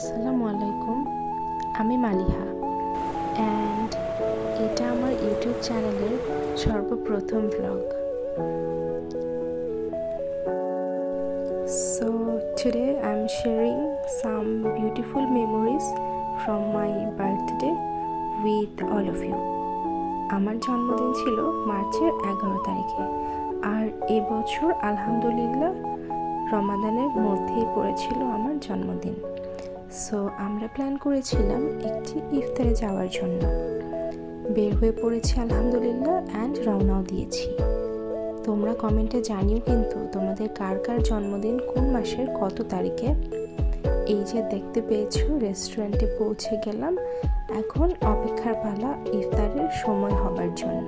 আসসালামু আলাইকুম, আমি মালিহা অ্যান্ড এটা আমার ইউটিউব চ্যানেলের সর্বপ্রথম blog. So today I'm sharing some beautiful memories from my birthday with all of you. আমার জন্মদিন ছিল মার্চের 11 তারিখে আর এবছর আলহামদুলিল্লাহ রমাদানের মধ্যেই পড়েছিল আমার জন্মদিন। সো আমরা প্ল্যান করেছিলাম একটি ইফতারে যাওয়ার জন্য। বের হয়ে পড়েছি আলহামদুলিল্লাহ অ্যান্ড রওনাও দিয়েছি। তোমরা কমেন্টে জানিও কিন্তু তোমাদের কার কার জন্মদিন কোন মাসের কত তারিখে। এই যে দেখতে পেয়েছো রেস্টুরেন্টে পৌঁছে গেলাম, এখন অপেক্ষার পালা ইফতারের সময় হবার জন্য।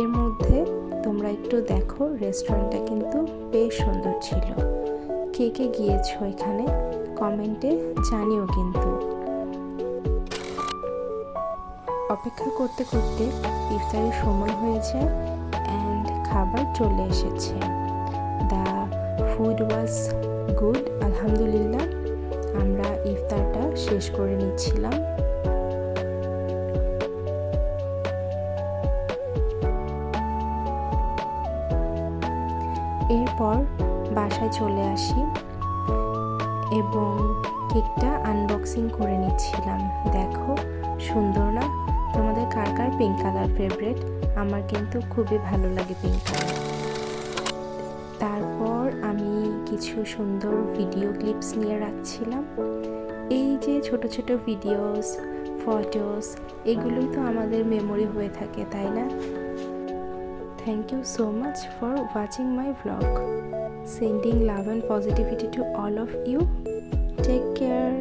এর মধ্যে তোমরা একটু দেখো রেস্টুরেন্টটা কিন্তু বেশ সুন্দর ছিল। কে কে গিয়েছো এখানে কমেন্টে জানিও কিন্তু। অপেক্ষা করতে করতে ইফতারের সময় হয়ে যায় অ্যান্ড খাবার চলে এসেছে। দ্য ফুড ওয়াজ গুড, আলহামদুলিল্লাহ। আমরা ইফতারটা শেষ করে নিচ্ছিলাম। এরপর বাসায় চলে আসি এবং কেকটা আনবক্সিং করে নিচ্ছিলাম। দেখো সুন্দর না? তোমাদের কার কার পিঙ্ক কালার ফেভারিট? আমার কিন্তু খুবই ভালো লাগে পিঙ্ক কালার। তারপর আমি কিছু সুন্দর ভিডিও ক্লিপস নিয়ে রাখছিলাম। এই যে ছোট ছোট ভিডিওস, ফটোস, এগুলোই তো আমাদের মেমোরি হয়ে থাকে, তাই না? Thank you so much for watching my vlog. Sending love and positivity to all of you. Take care.